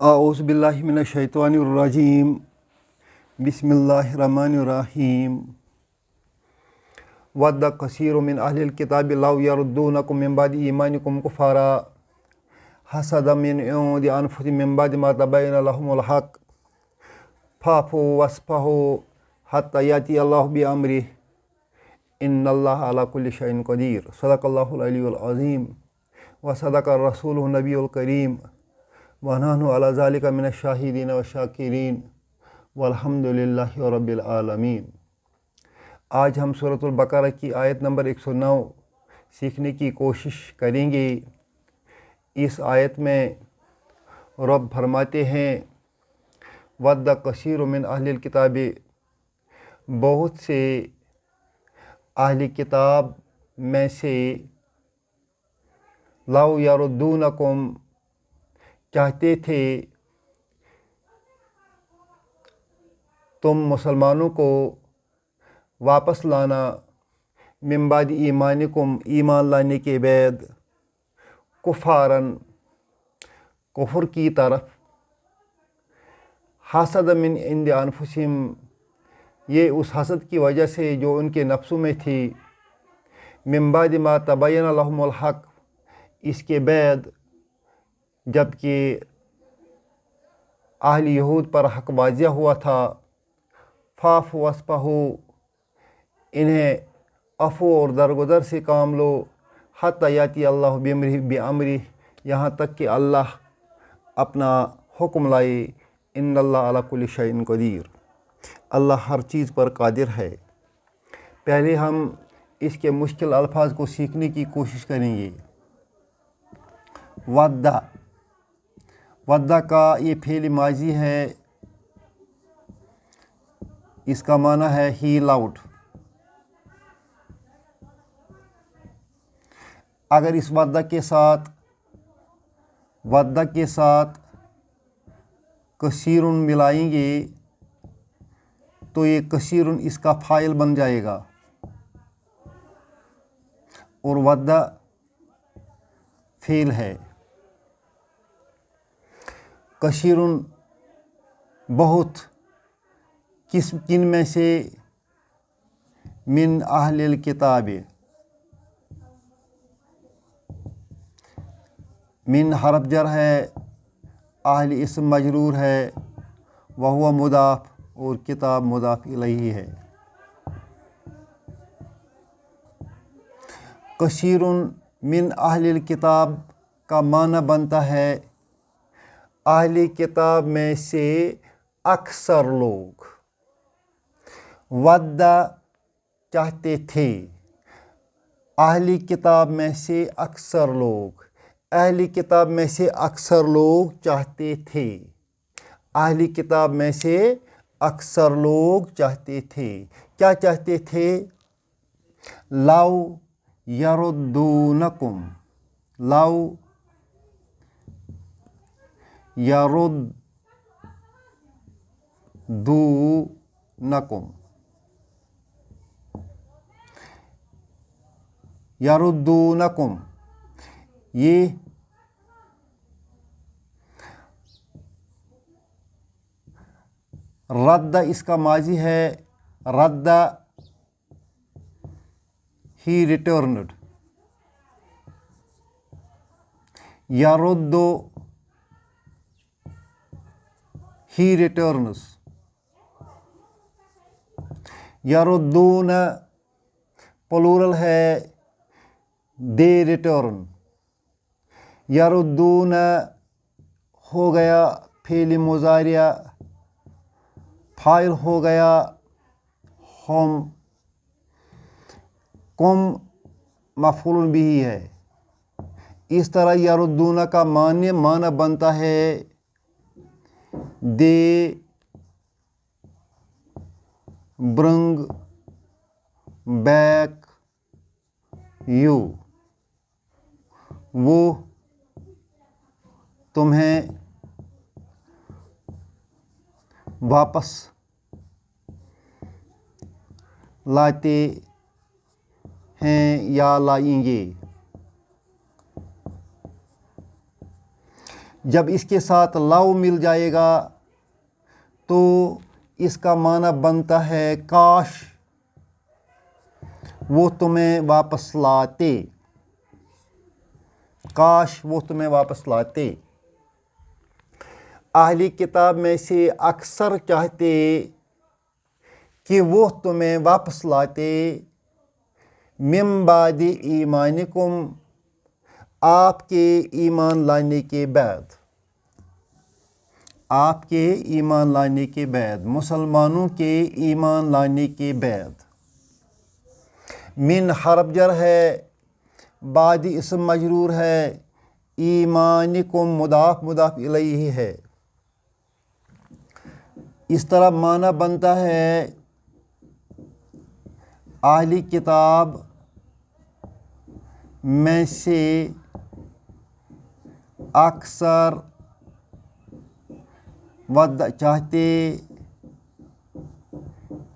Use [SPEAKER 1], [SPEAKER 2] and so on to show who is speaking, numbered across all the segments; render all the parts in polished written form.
[SPEAKER 1] اعوذ باللہ من الشیطان الرجیم بسم اللہ الرحمن الرحیم ود کثیر من اہل الکتاب لو یردونکم من بعد ایمانکم کفارا حسدا من عند انفسہم من بعد ما تبین لہم الحق فاعفوا واصفحوا حتی یأتی اللہ بامرہ ان اللہ علی کل شیء قدیر صدق اللہ العلی العظیم وصدق الرسول النبی الکریم ونحن علی ذالک من الشاہدین والشاکرین والحمد للہ رب العالمین۔ آج ہم سورۃ البقرہ کی آیت نمبر 109 سیکھنے کی کوشش کریں گے۔ اس آیت میں رب فرماتے ہیں ود کثیر من اہل الکتاب، بہت سے اہل کتاب میں سے لو یردونکم، چاہتے تھے تم مسلمانوں کو واپس لانا، من بعد ایمانکم، ایمان لانے کے بعد، کفارن، کفر کی طرف، حسد من عند انفسہم، یہ اس حسد کی وجہ سے جو ان کے نفسوں میں تھی، من بعد ما تبین لہم الحق، اس کے بعد جب کہ اہل یہود پر حق واضح ہوا تھا، فاعفوا واصفحوا، انہیں عفو اور درگزر سے کام لو، حتی یأتی اللہ بامرہ، یہاں تک کہ اللہ اپنا حکم لائے، ان اللہ علی کل شیء قدیر، اللہ ہر چیز پر قادر ہے۔ پہلے ہم اس کے مشکل الفاظ کو سیکھنے کی کوشش کریں گے۔ ودہ، ودہ کا یہ فعل ماضی ہے، اس کا معنی ہے ہی لاؤڈ۔ اگر اس ودہ کے ساتھ کثیرن ملائیں گے تو یہ کثیرن اس کا فاعل بن جائے گا، اور ودہ فعل ہے۔ کثیرن بہت، کن میں سے؟ من اہل الکتاب، من حرف جر ہے، اہل اسم مجرور ہے، وہو مضاف، اور کتاب مضاف الیہ ہے۔ کثیر من اہل الکتاب کا معنی بنتا ہے اہل کتاب میں سے اکثر لوگ۔ ودہ چاہتے تھے، اہل کتاب میں سے اکثر لوگ، اہل کتاب میں سے اکثر لوگ چاہتے تھے، اہل کتاب میں سے اکثر لوگ چاہتے تھے، کیا چاہتے تھے؟ لو یردونکم، لو یردونکم، یردونکم، یہ رد اس کا ماضی ہے، رد ہی ریٹرنڈ، یرد ہی ریٹرنز، یردون پلورل ہے، دے ریٹرن، یردون ہو گیا فعل مضارع، فاعل ہو گیا ہم، کم مفعول بھی ہے۔ اس طرح یردون کا معنی بنتا ہے دے برنگ بیک یو، وہ تمہیں واپس لاتے ہیں یا لائیں گے۔ جب اس کے ساتھ لو مل جائے گا تو اس کا معنی بنتا ہے کاش وہ تمہیں واپس لاتے، کاش وہ تمہیں واپس لاتے۔ اہل کتاب میں سے اکثر چاہتے کہ وہ تمہیں واپس لاتے من بعد ایمانکم، آپ کے ایمان لانے کے بعد، آپ کے ایمان لانے کے بعد، مسلمانوں کے ایمان لانے کے بعد۔ من حرف جر ہے، بعد اسم مجرور ہے، ایمانکم مضاف مضاف الیہ ہے۔ اس طرح معنی بنتا ہے اہل کتاب میں سے اکثر چاہتے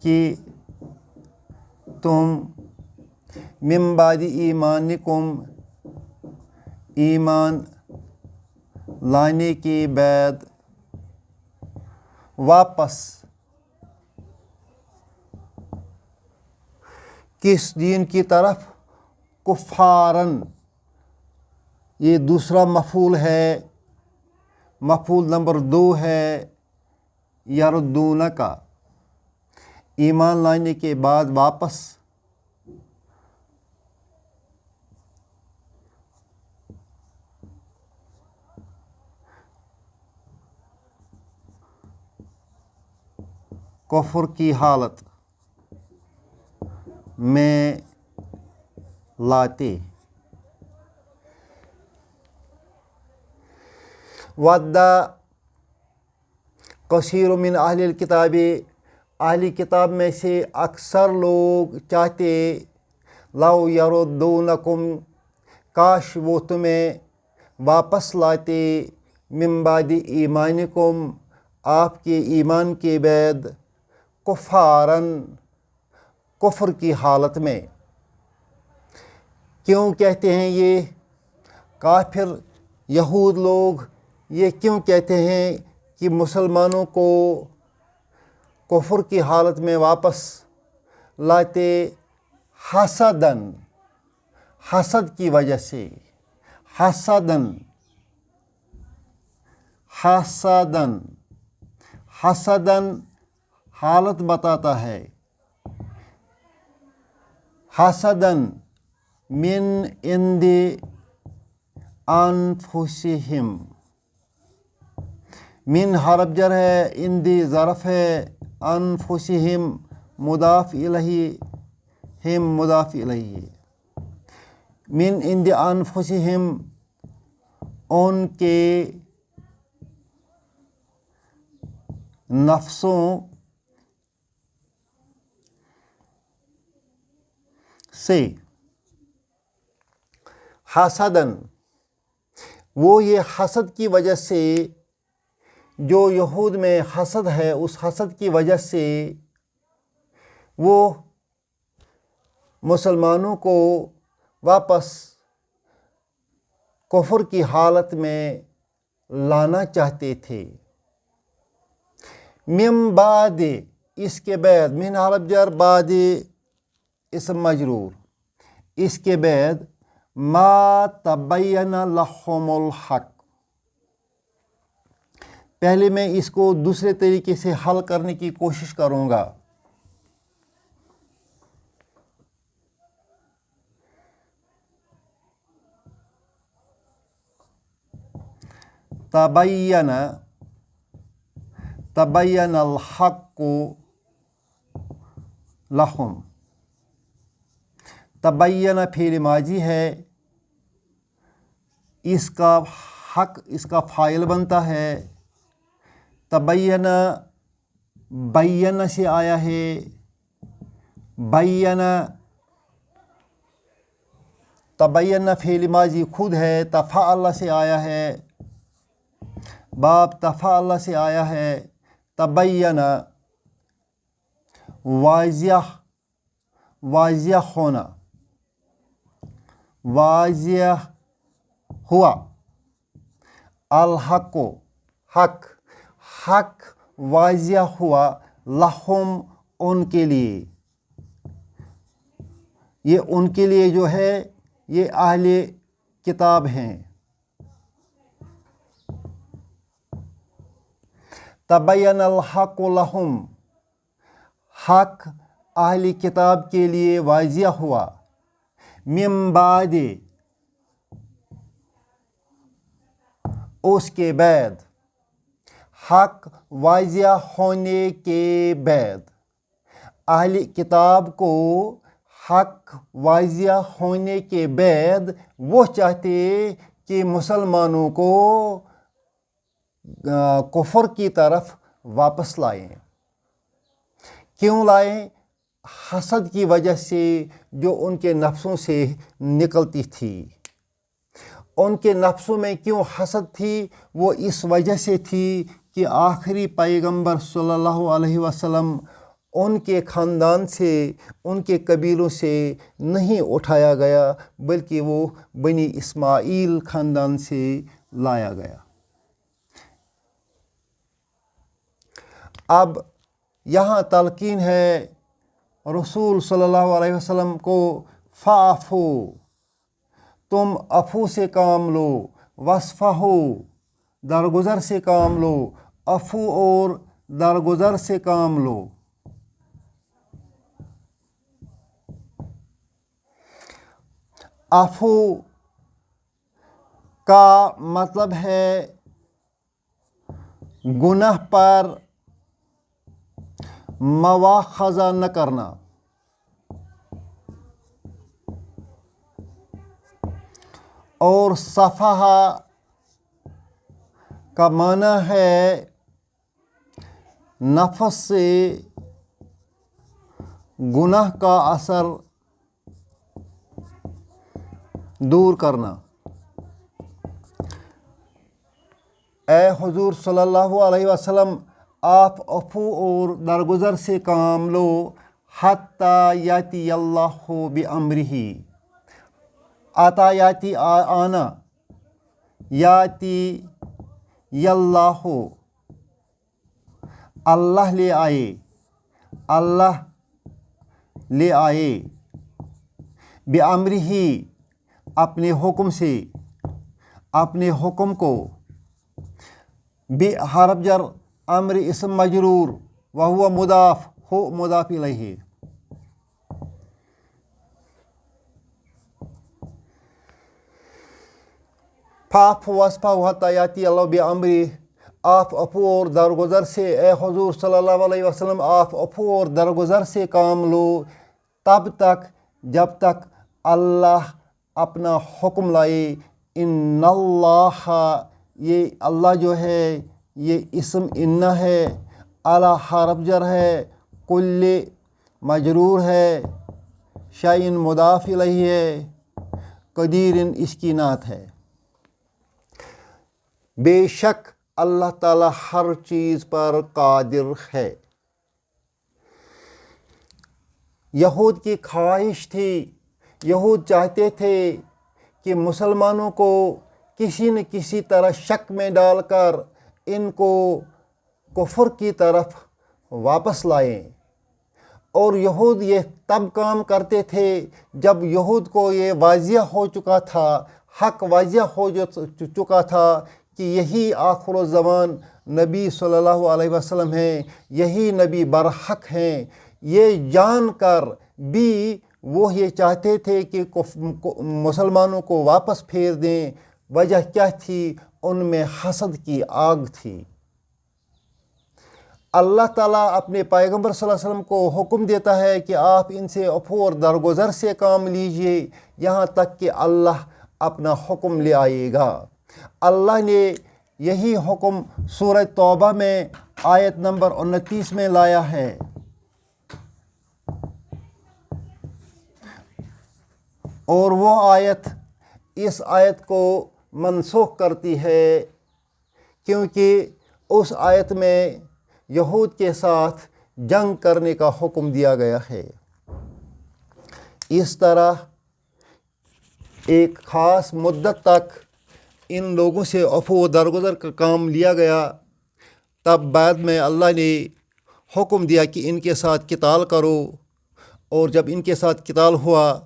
[SPEAKER 1] کہ تم من بعد ایمانکم، ایمان لانے کے بعد واپس کس دین کی طرف؟ کفارن، یہ دوسرا مفعول ہے، مفعول نمبر 2 ہے یردون کا، ایمان لانے کے بعد واپس۔ کفر کی حالت میں لاتے۔ وَدَّ کثیر من اہل الکتاب، اہل کتاب میں سے اکثر لوگ چاہتے لو یردونکم، کاش وہ تمہیں واپس لاتے من بعد ایمانکم، آپ کے ایمان کے بعد، کفارن، کفر کی حالت میں۔ کیوں کہتے ہیں یہ کافر یہود لوگ، یہ کیوں کہتے ہیں کہ مسلمانوں کو کفر کی حالت میں واپس لاتے؟ حسدن، حسد کی وجہ سے، حسدن، حسدن، حسدن حالت بتاتا ہے، حسدن من عند انفسہم، من حرف جر ہے، عند ظرف ہے، انفسہم مضاف الیہ، ہم مضاف الیہ، من عند انفسہم ان کے نفسوں سے، حسدن، وہ یہ حسد کی وجہ سے، جو یہود میں حسد ہے، اس حسد کی وجہ سے وہ مسلمانوں کو واپس کفر کی حالت میں لانا چاہتے تھے۔ من بعد، اس کے بعد، من حرف جر، بعد اسم مجرور، اس کے بعد، ما تبین لہم الحق۔ پہلے میں اس کو دوسرے طریقے سے حل کرنے کی کوشش کروں گا۔ تبین، تبین الحق لہم، تبین فعل ماضی ہے، اس کا حق، اس کا فاعل بنتا ہے، تبین بین سے آیا ہے، بین، تبین فعل ماضی خود ہے، تفعل سے آیا ہے، باب تفعل سے آیا ہے، تبین واضح، واضح ہونا، واضح ہوا، الحق حق حق واضح ہوا لہم ان کے لیے. یہ ان کے لیے جو ہے یہ اہل کتاب ہیں. تبین الحق لہم حق اہل کتاب کے لیے واضح ہوا. من بعد اس کے بعد حق واضح ہونے کے بعد اہل کتاب کو حق واضح ہونے کے بعد وہ چاہتے کہ مسلمانوں کو کفر کی طرف واپس لائیں. کیوں لائیں؟ حسد کی وجہ سے جو ان کے نفسوں سے نکلتی تھی. ان کے نفسوں میں کیوں حسد تھی؟ وہ اس وجہ سے تھی کہ آخری پیغمبر صلی اللہ علیہ وسلم ان کے خاندان سے ان کے قبیلوں سے نہیں اٹھایا گیا بلکہ وہ بنی اسماعیل خاندان سے لایا گیا. اب یہاں تلقین ہے رسول صلی اللہ علیہ وسلم کو، فاعفو تم عفو سے کام لو، وصفحو درگزر سے کام لو، عفو اور درگزر سے کام لو. عفو کا مطلب ہے گناہ پر مواخذہ نہ کرنا، اور صفحہ کا معنی ہے نفس سے گناہ کا اثر دور کرنا. اے حضور صلی اللہ علیہ وسلم آپ عفو اور درگزر سے کام لو حتیٰ یاتی اللہ بامرہ. آتا یاتی آنا، یاتی یاللہ اللہ لے آئے، اللہ لے آئے، بامرہ اپنے حکم سے، اپنے حکم کو. بحرف جر امر اسم مجرور وہو مضاف ہو مضاف الیہ. فاعفو واصفحوا حتی یاتی اللہ بامرہ. آپ عفو اور درگزر سے، اے حضور صلی اللہ علیہ وسلم آپ عفو اور درگزر سے کام لو تب تک جب تک اللہ اپنا حکم لائے. ان اللہ، یہ اللہ جو ہے یہ اسم ان ہے، اعلیٰ حرف جر ہے، کل مجرور ہے، شیء مضاف الیہ ہے، قدیر اس کی نعت ہے. بے شک اللہ تعالیٰ ہر چیز پر قادر ہے. یہود کی خواہش تھی، یہود چاہتے تھے کہ مسلمانوں کو کسی نہ کسی طرح شک میں ڈال کر ان کو کفر کی طرف واپس لائیں. اور یہود یہ تب کام کرتے تھے جب یہود کو یہ واضح ہو چکا تھا، حق واضح ہو چکا تھا کہ یہی آخر الزمان نبی صلی اللہ علیہ وسلم ہیں، یہی نبی برحق ہیں. یہ جان کر بھی وہ یہ چاہتے تھے کہ مسلمانوں کو واپس پھیر دیں. وجہ کیا تھی؟ ان میں حسد کی آگ تھی. اللہ تعالیٰ اپنے پیغمبر صلی اللہ علیہ وسلم کو حکم دیتا ہے کہ آپ ان سے عفو اور درگزر سے کام لیجئے یہاں تک کہ اللہ اپنا حکم لے آئے گا. اللہ نے یہی حکم سورہ توبہ میں آیت نمبر 29 میں لایا ہے. اور وہ آیت اس آیت کو منسوخ کرتی ہے کیونکہ اس آیت میں یہود کے ساتھ جنگ کرنے کا حکم دیا گیا ہے. اس طرح ایک خاص مدت تک ان لوگوں سے عفو و درگزر کا کام لیا گیا، تب بعد میں اللہ نے حکم دیا کہ ان کے ساتھ قتال کرو، اور جب ان کے ساتھ قتال ہوا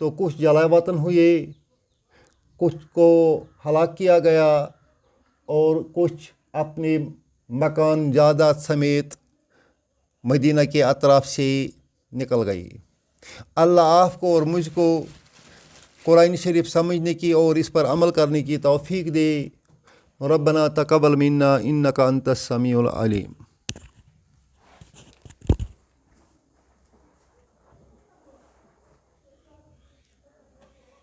[SPEAKER 1] تو کچھ جلائے وطن ہوئے، کچھ کو ہلاک کیا گیا، اور کچھ اپنے مکان جائیداد سمیت مدینہ کے اطراف سے نکل گئی۔ اللہ آپ کو اور مجھ کو قرآن شریف سمجھنے کی اور اس پر عمل کرنے کی توفیق دے۔ ربنا تقبل منا انک انت السمیع العلیم۔